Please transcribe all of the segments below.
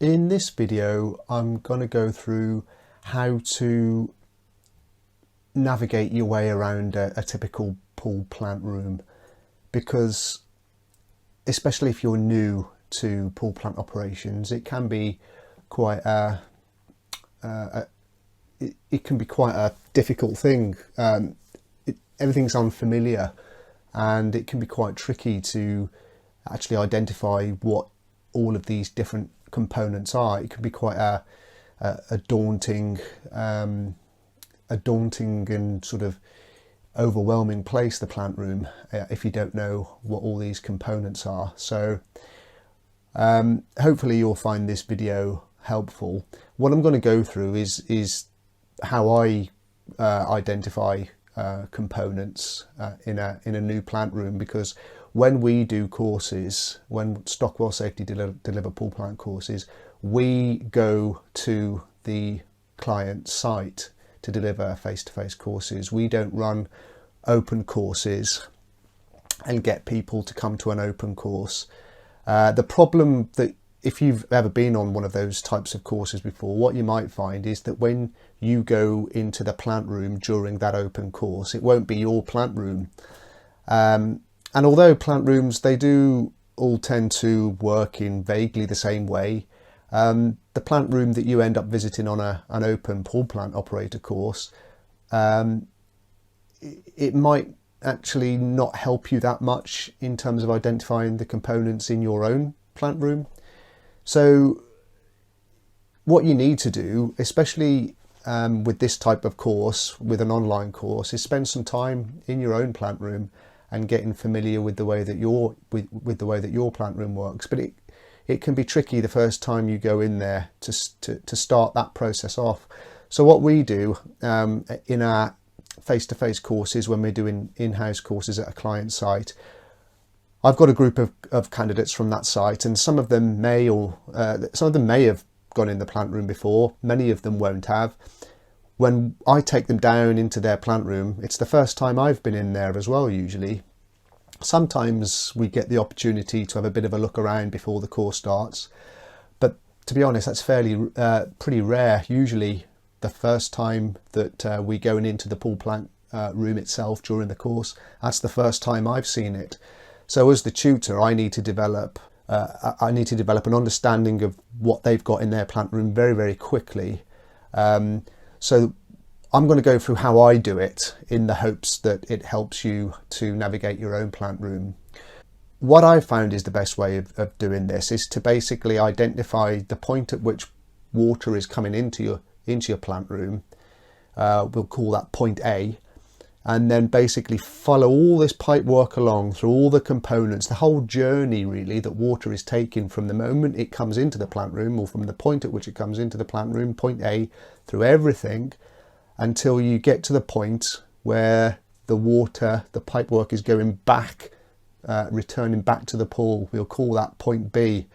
In this video, I'm going to go through how to navigate your way around a typical pool plant room, because especially if you're new to pool plant operations, it can be quite it can be quite a difficult thing. Everything's unfamiliar, and it can be quite tricky to actually identify what all of these different components are. It can be quite a daunting and sort of overwhelming place, the plant room, if you don't know what all these components are. So hopefully you'll find this video helpful. What I'm going to go through is how I identify components in a new plant room, because when we do courses, when Stockwell Safety deliver pool plant courses, we go to the client site to deliver face-to-face courses. We don't run open courses and get people to come to an open course. The problem that, if you've ever been on one of those types of courses before, what you might find is that when you go into the plant room during that open course, it won't be your plant room. And although plant rooms, they do all tend to work in vaguely the same way, the plant room that you end up visiting on an open pool plant operator course, it might actually not help you that much in terms of identifying the components in your own plant room. So what you need to do, especially with this type of course, with an online course, is spend some time in your own plant room and getting familiar with the way that your plant room works. But it can be tricky the first time you go in there to start that process off. So what we do in our face-to-face courses, when we're doing in-house courses at a client site, I've got a group of candidates from that site, and some of them may have gone in the plant room before. Many of them won't have. When I take them down into their plant room, it's the first time I've been in there as well, usually. Sometimes we get the opportunity to have a bit of a look around before the course starts, but to be honest, that's pretty rare. Usually the first time that we go into the pool plant room itself during the course, that's the first time I've seen it. So as the tutor, I need to develop an understanding of what they've got in their plant room very, very quickly. So I'm going to go through how I do it in the hopes that it helps you to navigate your own plant room. What I've found is the best way of doing this is to basically identify the point at which water is coming into your plant room. We'll call that point A, and then basically follow all this pipe work along through all the components, the whole journey really that water is taking from the moment it comes into the plant room, or from the point at which it comes into the plant room, point A, through everything until you get to the point where the pipe work is going back, returning back to the pool. We'll call that point B.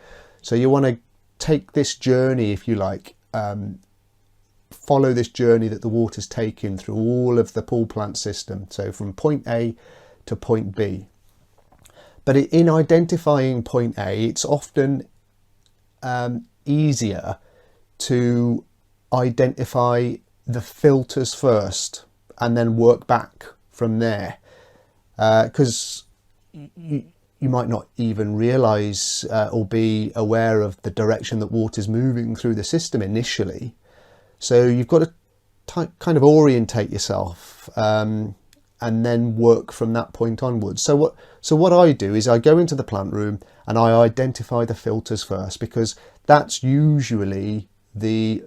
So you want to take this journey, if you like, follow this journey that the water's taking through all of the pool plant system. So from point A to point B. But in identifying point A, it's often easier to identify the filters first and then work back from there, because you might not even realize or be aware of the direction that water's moving through the system initially. So you've got to kind of orientate yourself and then work from that point onwards. So what I do is I go into the plant room and I identify the filters first, because that's usually the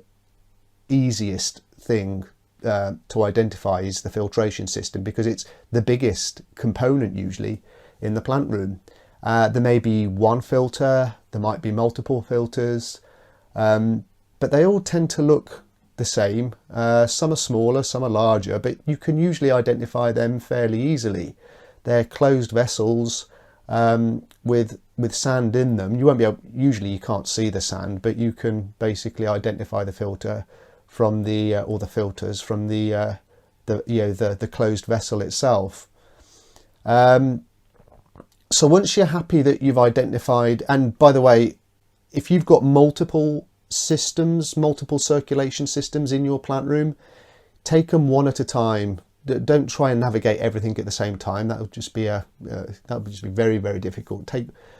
easiest thing to identify, is the filtration system, because it's the biggest component usually in the plant room. There may be one filter, there might be multiple filters, but they all tend to look the same. Some are smaller, some are larger, but you can usually identify them fairly easily. They're closed vessels with sand in them. You won't be able, usually you can't see the sand, but you can basically identify the filter from the or the filters from the closed vessel itself. So once you're happy that you've identified, and by the way, if you've got multiple systems, multiple circulation systems in your plant room, take them one at a time. Don't try and navigate everything at the same time. That would just be very, very difficult.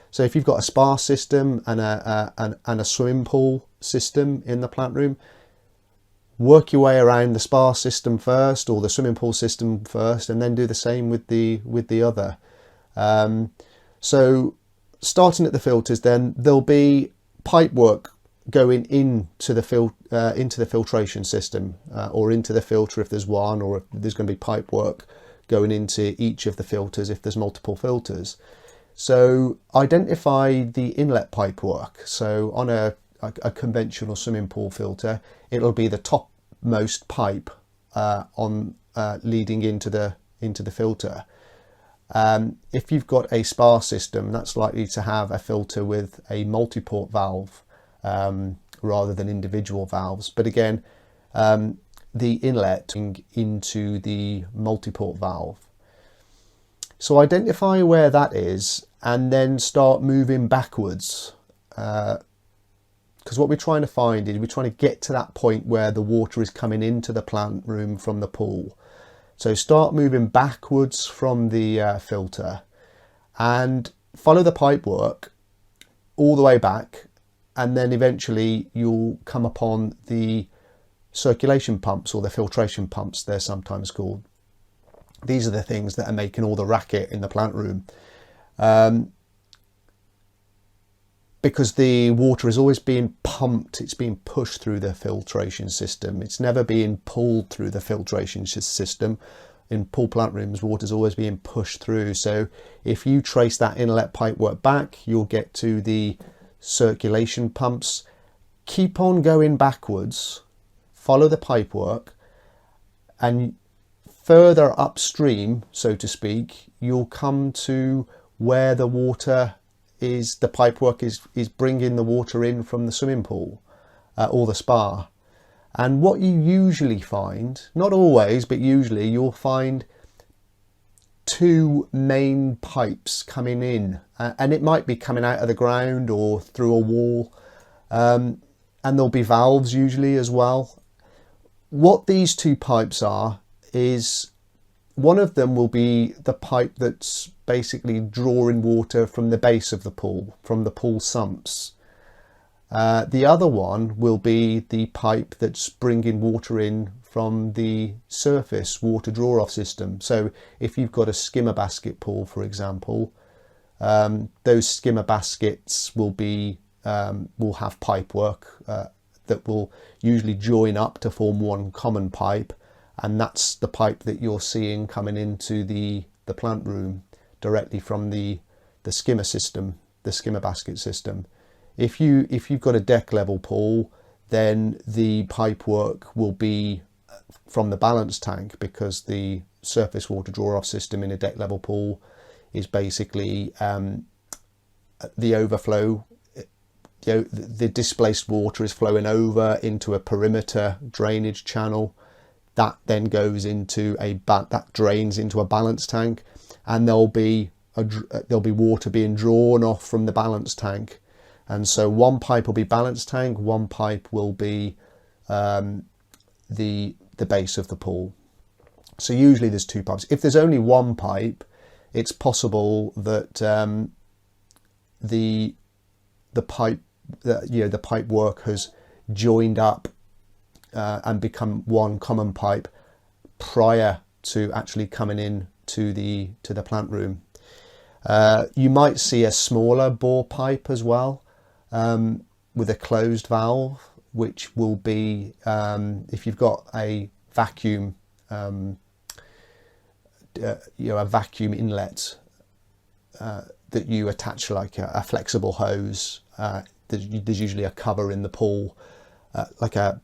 So if you've got a spa system and a swimming pool system in the plant room, work your way around the spa system first, or the swimming pool system first, and then do the same with the other. So starting at the filters, then there'll be pipe work going into the filtration system, or into the filter if there's one, or if there's going to be pipe work going into each of the filters if there's multiple filters. So identify the inlet pipe work. So on a conventional swimming pool filter, it'll be the topmost pipe leading into the filter. If you've got a spa system, that's likely to have a filter with a multi-port valve rather than individual valves. But again, the inlet into the multi-port valve. So identify where that is and then start moving backwards. Because what we're trying to find is we're trying to get to that point where the water is coming into the plant room from the pool. So start moving backwards from the filter and follow the pipe work all the way back, and then eventually you'll come upon the circulation pumps, or the filtration pumps they're sometimes called. These are the things that are making all the racket in the plant room, because the water is always being pumped, it's being pushed through the filtration system. It's never being pulled through the filtration system. In pool plant rooms, water is always being pushed through. So if you trace that inlet pipe work back, you'll get to the circulation pumps. Keep on going backwards, follow the pipe work, and further upstream, so to speak, you'll come to where the water is, the pipe work is bringing the water in from the swimming pool or the spa. And what you usually find, not always, but usually you'll find two main pipes coming in, and it might be coming out of the ground or through a wall, and there'll be valves usually as well. What these two pipes are is, one of them will be the pipe that's basically drawing water from the base of the pool, from the pool sumps. The other one will be the pipe that's bringing water in from the surface water draw-off system. So if you've got a skimmer basket pool, for example, those skimmer baskets will have pipe work that will usually join up to form one common pipe, and that's the pipe that you're seeing coming into the plant room directly from the skimmer system, the skimmer basket system. If you've got a deck level pool, then the pipe work will be from the balance tank, because the surface water draw-off system in a deck level pool is basically the overflow. The displaced water is flowing over into a perimeter drainage channel that then goes into that drains into a balance tank, and there'll be water being drawn off from the balance tank. And so one pipe will be balance tank, one pipe will be the base of the pool. So usually there's two pipes. If there's only one pipe, it's possible that the pipe work has joined up and become one common pipe prior to actually coming in to the plant room. You might see a smaller bore pipe as well, with a closed valve, which will be, if you've got a vacuum, a vacuum inlet that you attach like a flexible hose. There's usually a cover in the pool, like a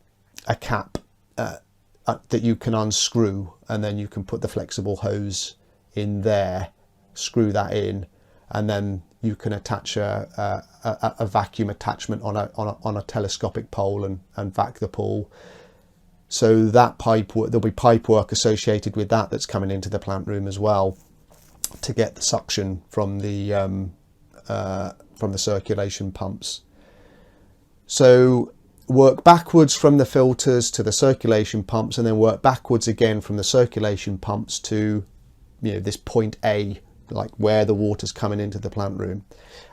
cap that you can unscrew, and then you can put the flexible hose in there, screw that in, and then you can attach a vacuum attachment on a telescopic pole and vac the pool. So that there'll be pipe work associated with that's coming into the plant room as well, to get the suction from the circulation pumps. So work backwards from the filters to the circulation pumps, and then work backwards again from the circulation pumps to, this point A, like where the water's coming into the plant room.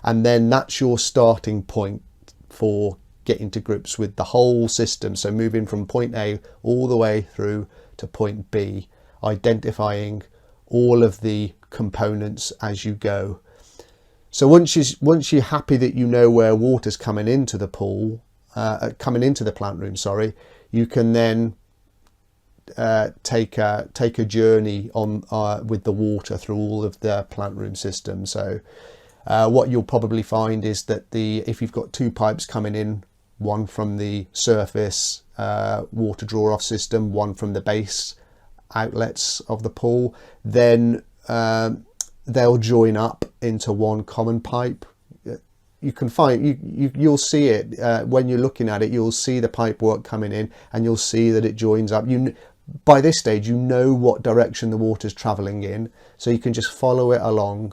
And then that's your starting point for getting to grips with the whole system. So moving from point A all the way through to point B, identifying all of the components as you go. So once you're happy that you know where water's coming into the pool, coming into the plant room, sorry, you can then take a journey on with the water through all of the plant room system. So what you'll probably find is that if you've got two pipes coming in, one from the surface water draw off system, one from the base outlets of the pool, then they'll join up into one common pipe. You can find you'll see it when you're looking at it. You'll see the pipe work coming in, and you'll see that it joins up. By this stage, you know what direction the water's travelling in, so you can just follow it along.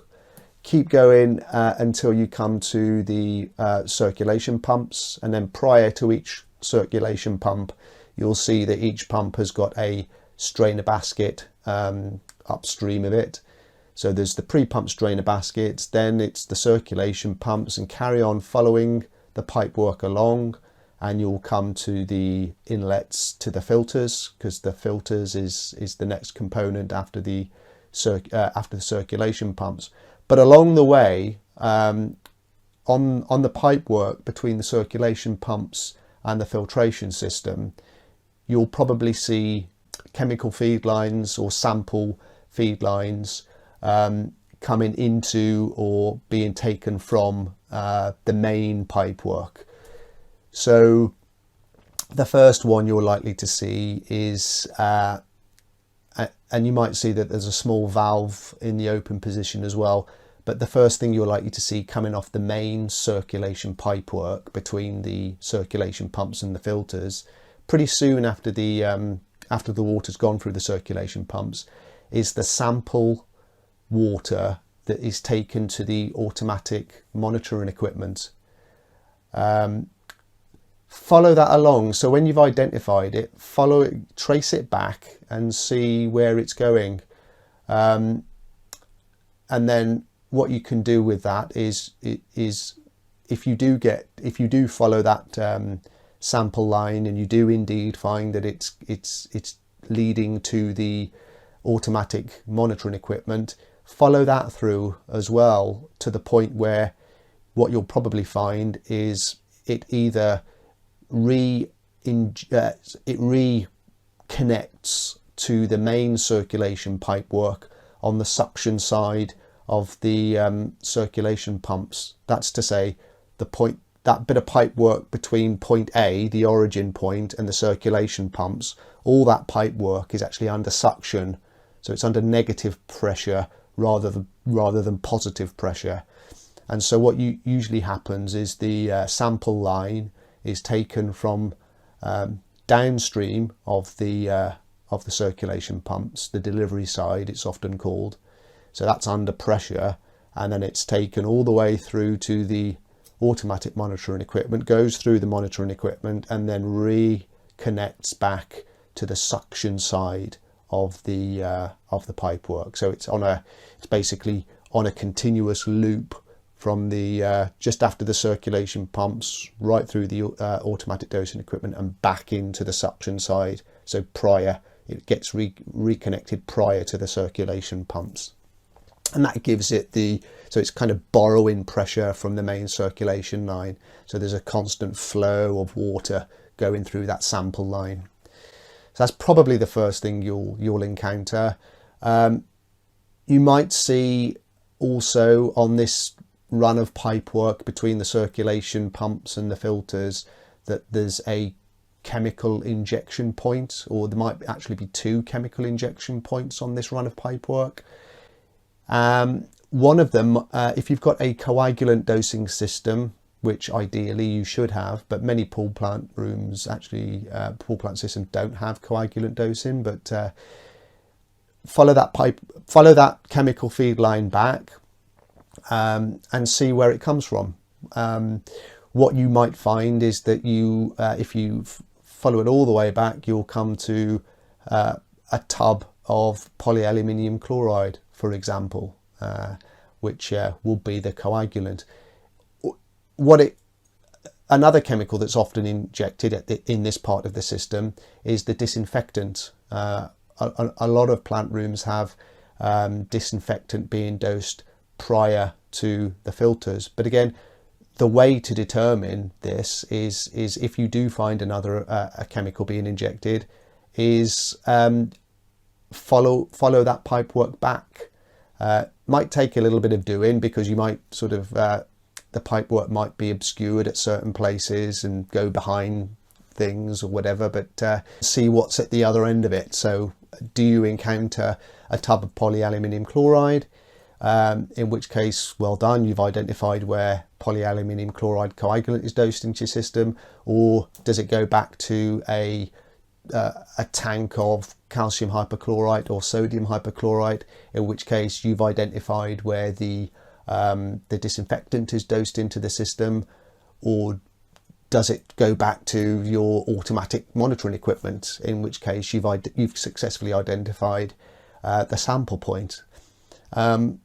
Keep going until you come to the circulation pumps, and then prior to each circulation pump, you'll see that each pump has got a strainer basket upstream of it. So there's the pre-pump strainer baskets, then it's the circulation pumps, and carry on following the pipe work along, and you'll come to the inlets to the filters, because the filters is the next component after the circulation pumps. But along the way, on the pipe work between the circulation pumps and the filtration system, you'll probably see chemical feed lines or sample feed lines coming into or being taken from the main pipe work. So the first one you're likely to see is, and you might see that there's a small valve in the open position as well, but the first thing you're likely to see coming off the main circulation pipe work between the circulation pumps and the filters, pretty soon after the water's gone through the circulation pumps, is the sample water that is taken to the automatic monitoring equipment. Follow that along. So when you've identified it, follow it, trace it back and see where it's going. And then what you can do with that is if you do follow that sample line, and you do indeed find that it's leading to the automatic monitoring equipment, follow that through as well to the point where what you'll probably find is it either reconnects to the main circulation pipe work on the suction side of the circulation pumps. That's to say, that bit of pipe work between point A, the origin point, and the circulation pumps, all that pipe work is actually under suction, so it's under negative pressure rather than positive pressure. And so what usually happens is the sample line is taken from downstream of the circulation pumps, the delivery side it's often called. So that's under pressure, and then it's taken all the way through to the automatic monitoring equipment, goes through the monitoring equipment, and then reconnects back to the suction side of the pipe work. So it's basically on a continuous loop from the just after the circulation pumps right through the automatic dosing equipment and back into the suction side. So it gets reconnected prior to the circulation pumps, and that gives it so it's kind of borrowing pressure from the main circulation line. So there's a constant flow of water going through that sample line. So that's probably the first thing you'll encounter. You might see also on this run of pipe work between the circulation pumps and the filters that there's a chemical injection point, or there might actually be two chemical injection points on this run of pipe work. One of them, if you've got a coagulant dosing system, which ideally you should have, but many pool plant rooms actually, pool plant systems don't have coagulant dosing, but follow that chemical feed line back and see where it comes from. what you might find is that you, if you follow it all the way back, you'll come to a tub of polyaluminium chloride, for example, which will be the coagulant. Another chemical that's often injected in this part of the system is the disinfectant. A lot of plant rooms have disinfectant being dosed prior to the filters. But again, the way to determine this is if you do find another a chemical being injected, is follow that pipe work back. Might take a little bit of doing, because you might sort of the pipe work might be obscured at certain places and go behind things or whatever, but see what's at the other end of it. So do you encounter a tub of polyaluminium chloride, in which case, well done, you've identified where polyaluminium chloride coagulant is dosed into your system? Or does it go back to a tank of calcium hypochlorite or sodium hypochlorite, in which case you've identified where the disinfectant is dosed into the system? Or does it go back to your automatic monitoring equipment, in which case you've successfully identified the sample point? And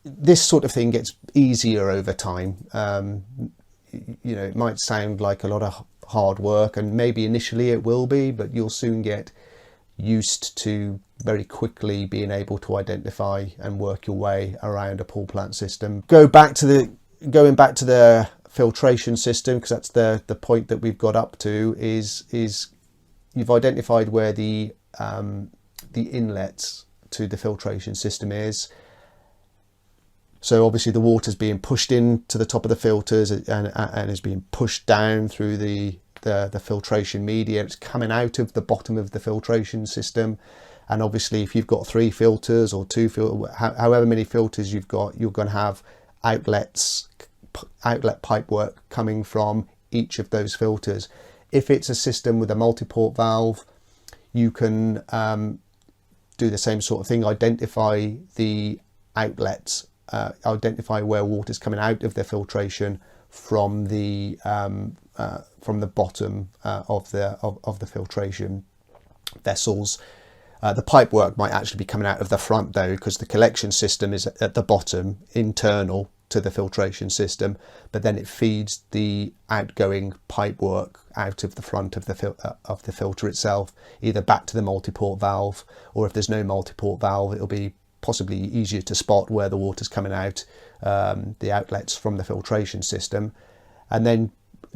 this sort of thing gets easier over time. You know, it might sound like a lot of hard work, and maybe initially it will be, but you'll soon get used to very quickly being able to identify and work your way around a pool plant system. Going back to the filtration system, because that's the point that we've got up to, is you've identified where the inlets to the filtration system is. So obviously the water's being pushed in to the top of the filters and is being pushed down through the filtration media. It's coming out of the bottom of the filtration system. And obviously if you've got 3 filters or 2 filters, however many filters you've got, you're going to have outlet pipe work coming from each of those filters. If it's a system with a multi-port valve, you can do the same sort of thing, identify the outlets, identify where water's coming out of the filtration from the bottom of the filtration vessels. The pipe work might actually be coming out of the front though, because the collection system is at the bottom, internal to the filtration system, but then it feeds the outgoing pipe work out of the front of the filter itself, either back to the multi-port valve, or if there's no multi-port valve, it'll be possibly easier to spot where the water's coming out, the outlets from the filtration system, and then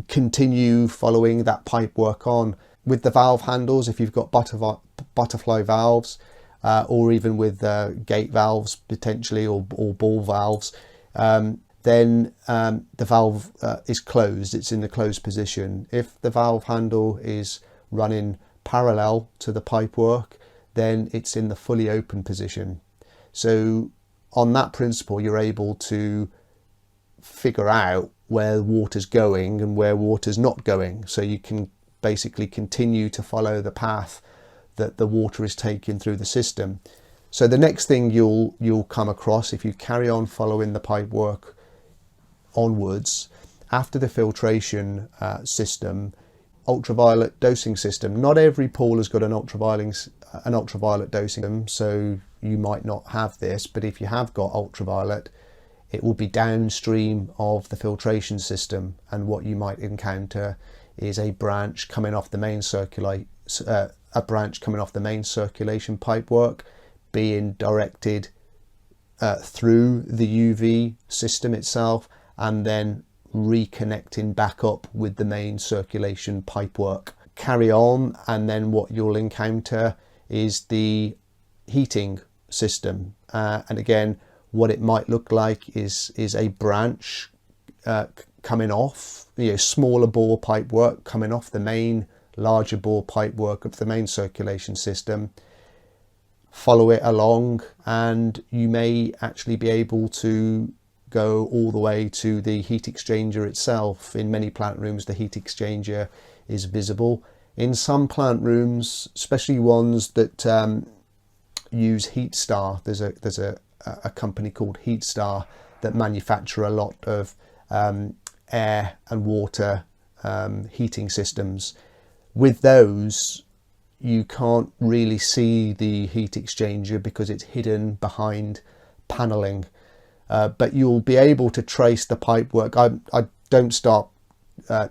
continue following that pipe work on. With the valve handles, if you've got butterfly valves, or even with gate valves potentially, or ball valves, then the valve is closed, it's in the closed position. If the valve handle is running parallel to the pipe work, then it's in the fully open position. So on that principle, you're able to figure out where water's going and where water's not going. So you can basically continue to follow the path that the water is taking through the system. So the next thing you'll come across, if you carry on following the pipe work onwards, after the filtration system, ultraviolet dosing system. Not every pool has got an ultraviolet dosing system, so you might not have this, but if you have got ultraviolet, it will be downstream of the filtration system, and what you might encounter is a branch coming off the main circulation pipe work being directed through the UV system itself, and then reconnecting back up with the main circulation pipe work. Carry on, and then what you'll encounter is the heating system, and again, what it might look like is a branch coming off, smaller bore pipe work coming off the main larger bore pipe work of the main circulation system. Follow it along, and you may actually be able to go all the way to the heat exchanger itself. In many plant rooms, the heat exchanger is visible. In some plant rooms, especially ones that use Heatstar, there's a company called Heatstar that manufacture a lot of air and water heating systems. With those, you can't really see the heat exchanger because it's hidden behind panelling, but you'll be able to trace the pipework. I don't start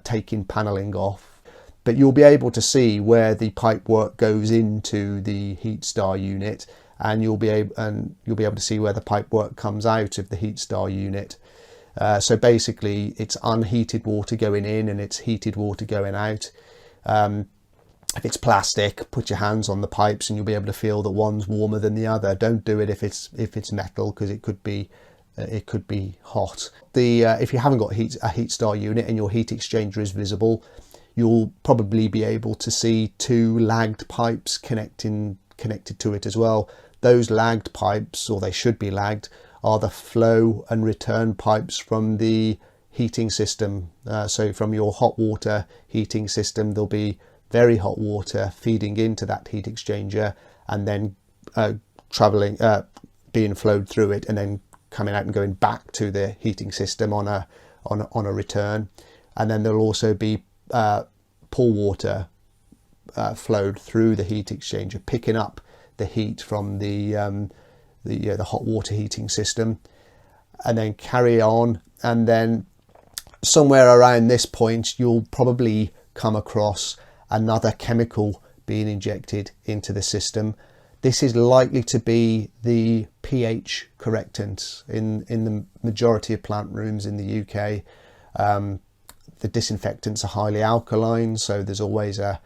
taking panelling off, but you'll be able to see where the pipework goes into the Heatstar unit, and you'll be able to see where the pipework comes out of the Heatstar unit. So basically, it's unheated water going in and it's heated water going out. If it's plastic, put your hands on the pipes and you'll be able to feel that one's warmer than the other. Don't do it if it's metal, because it could be hot. If you haven't got a Heatstar unit and your heat exchanger is visible, you'll probably be able to see two lagged pipes connected to it as well. Those lagged pipes, or they should be lagged, are the flow and return pipes from the heating system. So from your hot water heating system, there'll be very hot water feeding into that heat exchanger and then being flowed through it and then coming out and going back to the heating system on a return. And then there'll also be pool water flowed through the heat exchanger, picking up the heat from the hot water heating system, and then carry on. And then somewhere around this point, you'll probably come across another chemical being injected into the system. This is likely to be the pH correctant. In the majority of plant rooms in the UK, the disinfectants are highly alkaline, so there's always a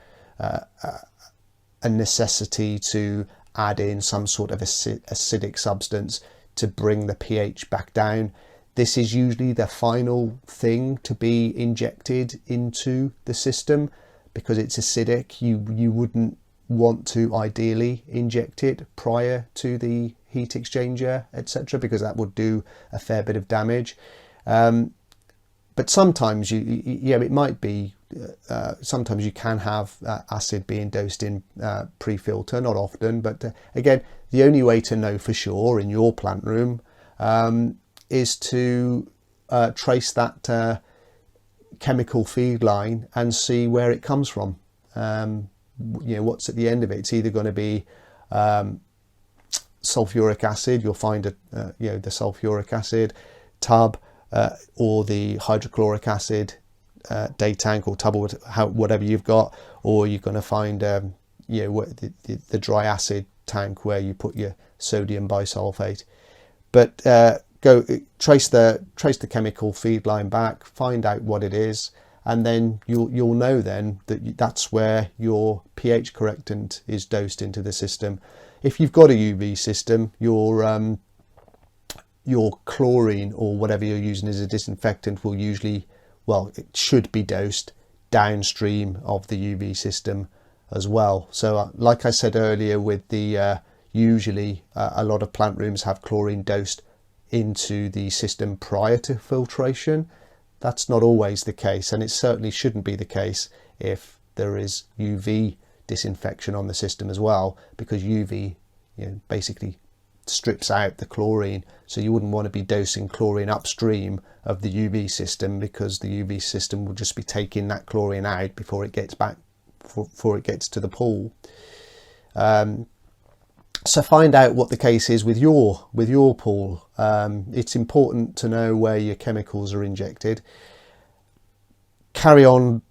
necessity to add in some sort of acidic substance to bring the pH back down. This is usually the final thing to be injected into the system because it's acidic. You wouldn't want to ideally inject it prior to the heat exchanger, etc., because that would do a fair bit of damage. But sometimes it might be. Sometimes you can have acid being dosed in pre-filter, not often, but again, the only way to know for sure in your plant room is to trace that chemical feed line and see where it comes from. What's at the end of it. It's either going to be sulfuric acid. You'll find the sulfuric acid tub or the hydrochloric acid day tank or tub, or whatever you've got, or you're going to find the dry acid tank where you put your sodium bisulfate. But go trace the chemical feed line back, find out what it is, and then you'll know then that that's where your pH correctant is dosed into the system. If you've got a UV system, your chlorine or whatever you're using as a disinfectant will usually, it should be dosed downstream of the UV system as well. So like I said earlier, with the usually a lot of plant rooms have chlorine dosed into the system prior to filtration. That's not always the case, and it certainly shouldn't be the case if there is UV disinfection on the system as well, because UV basically strips out the chlorine. So you wouldn't want to be dosing chlorine upstream of the UV system, because the UV system will just be taking that chlorine out before it gets back, before it gets to the pool. So find out what the case is with your pool. It's important to know where your chemicals are injected. Carry on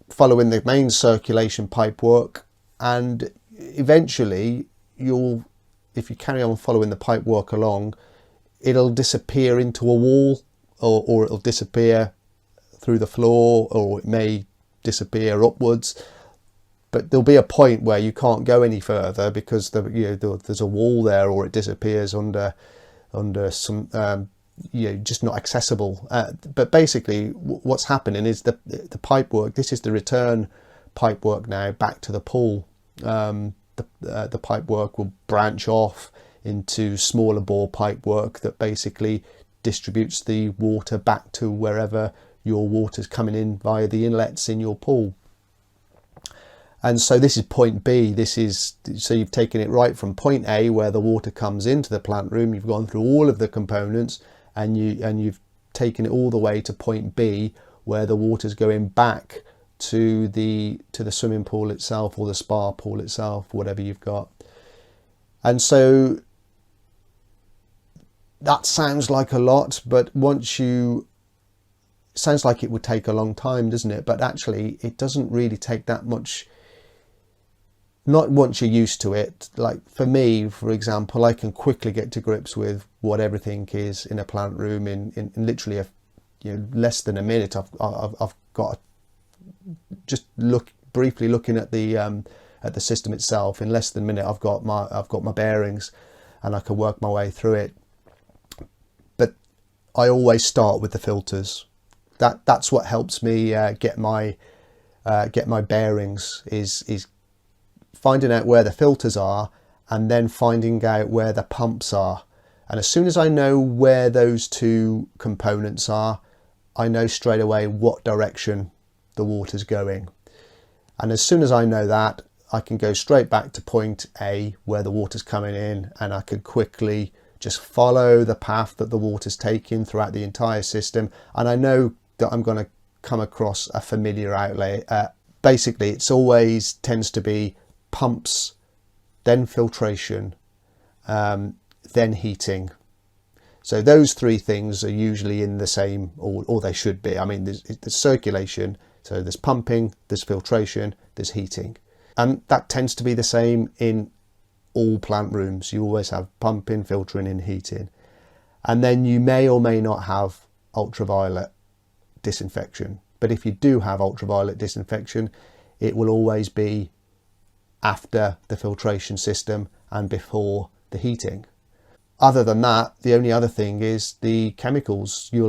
following the main circulation pipe work, and eventually if you carry on following the pipe work along, it'll disappear into a wall, or it'll disappear through the floor, or it may disappear upwards. But there'll be a point where you can't go any further because there's a wall there, or it disappears under some just not accessible. But basically, what's happening is the pipe work. This is the return pipe work now back to the pool. The pipe work will branch off into smaller bore pipe work that basically distributes the water back to wherever your water's coming in via the inlets in your pool. And so this is point B. So you've taken it right from point A, where the water comes into the plant room. You've gone through all of the components, and you've taken it all the way to point B, where the water's going back to the swimming pool itself, or the spa pool itself, whatever you've got. And so that sounds like a lot, but sounds like it would take a long time, doesn't it? But actually it doesn't really take that much, not once you're used to it. Like for me, for example, I can quickly get to grips with what everything is in a plant room in literally less than a minute. I've got just briefly looking at the system itself. In less than a minute, I've got my bearings, and I can work my way through it. But I always start with the filters. That's what helps me get my bearings, is finding out where the filters are, and then finding out where the pumps are. And as soon as I know where those two components are, I know straight away what direction the water's going. And as soon as I know that, I can go straight back to point A, where the water's coming in, and I can quickly just follow the path that the water's taking throughout the entire system. And I know that I'm going to come across a familiar outlet. Basically, it's always tends to be pumps, then filtration, then heating. So those three things are usually in the same, or they should be. I mean, there's circulation, so there's pumping, there's filtration, there's heating. And that tends to be the same in all plant rooms. You always have pumping, filtering and heating. And then you may or may not have ultraviolet disinfection. But if you do have ultraviolet disinfection, it will always be after the filtration system and before the heating. Other than that, the only other thing is the chemicals. You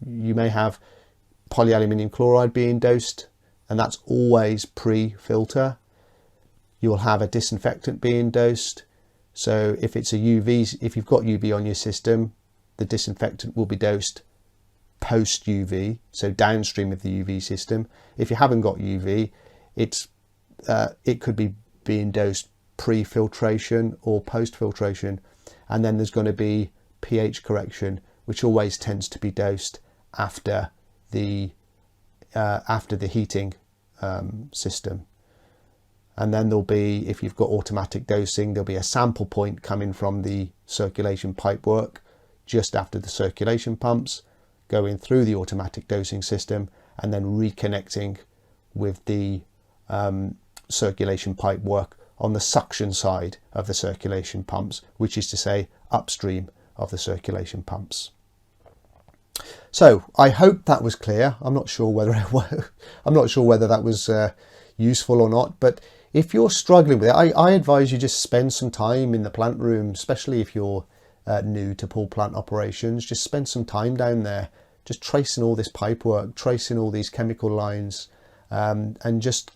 may have polyaluminium chloride being dosed, and that's always pre-filter. You'll have a disinfectant being dosed. So if it's a UV, if you've got UV on your system, the disinfectant will be dosed post UV, so downstream of the UV system. If you haven't got UV, it could be being dosed pre-filtration or post-filtration. And then there's going to be pH correction, which always tends to be dosed after the heating system. And then there'll be, if you've got automatic dosing, there'll be a sample point coming from the circulation pipework just after the circulation pumps, going through the automatic dosing system, and then reconnecting with the circulation pipework on the suction side of the circulation pumps, which is to say upstream of the circulation pumps. So I hope that was clear. I'm not sure whether that was useful or not, but if you're struggling with it, I advise you just spend some time in the plant room, especially if you're new to pool plant operations. Just spend some time down there, just tracing all this pipework, tracing all these chemical lines, and just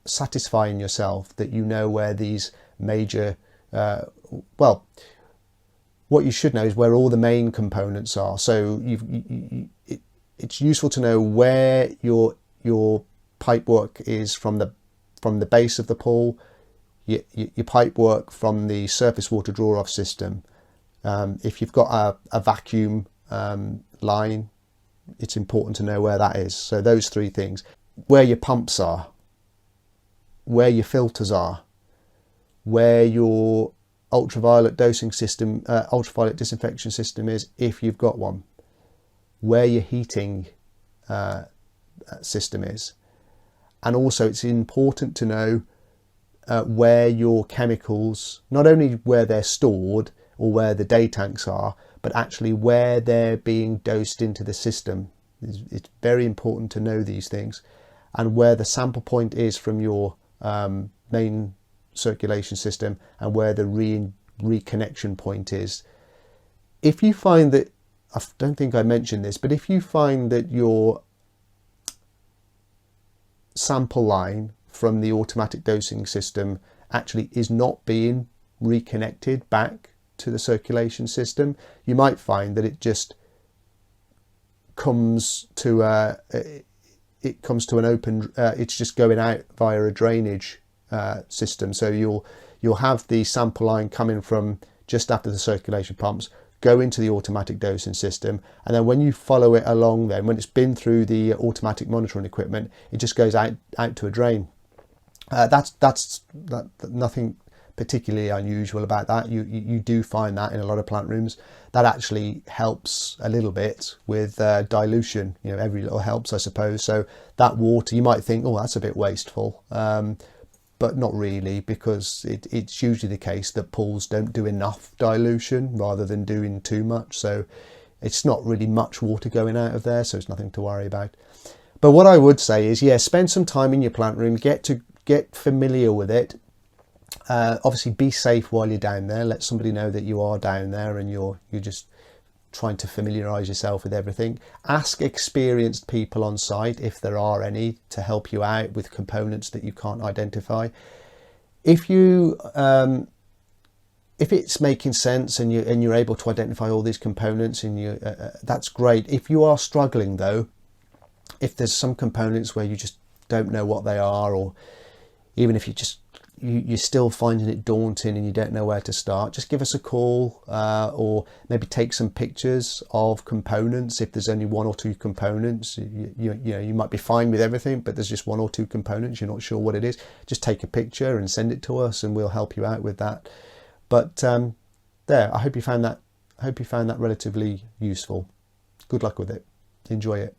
satisfying yourself that you know where these major, well, what you should know is where all the main components are. So it's useful to know where your pipework is from the base of the pool, your pipework from the surface water draw off system. If you've got a vacuum line, it's important to know where that is. So those three things: where your pumps are, where your filters are, where your ultraviolet dosing system, ultraviolet disinfection system is, if you've got one, where your heating system is. And also it's important to know where your chemicals, not only where they're stored or where the day tanks are, but actually where they're being dosed into the system. It's very important to know these things, and where the sample point is from your main circulation system, and where the reconnection point is. If you find that, I don't think I mentioned this, but if you find that your sample line from the automatic dosing system actually is not being reconnected back to the circulation system, you might find that it just comes to an open, it's just going out via a drainage system. So you'll have the sample line coming from just after the circulation pumps, go into the automatic dosing system, and then when you follow it along, then when it's been through the automatic monitoring equipment, it just goes out to a drain. That's nothing particularly unusual about that. You do find that in a lot of plant rooms. That actually helps a little bit with dilution. You know, every little helps, I suppose. So that water, you might think, oh, that's a bit wasteful, but not really, because it's usually the case that pools don't do enough dilution rather than doing too much. So it's not really much water going out of there, so it's nothing to worry about. But what I would say is, yeah, spend some time in your plant room, get familiar with it. Obviously be safe while you're down there. Let somebody know that you are down there and you're just trying to familiarize yourself with everything. Ask experienced people on site, if there are any, to help you out with components that you can't identify. If you if it's making sense and you're able to identify all these components, and that's great. If you are struggling though, if there's some components where you just don't know what they are, or even if you're still finding it daunting and you don't know where to start, just give us a call, or maybe take some pictures of components. If there's only one or two components, you know, you might be fine with everything, but there's just one or two components you're not sure what it is, just take a picture and send it to us and we'll help you out with that. But there, I hope you found that relatively useful. Good luck with it. Enjoy it.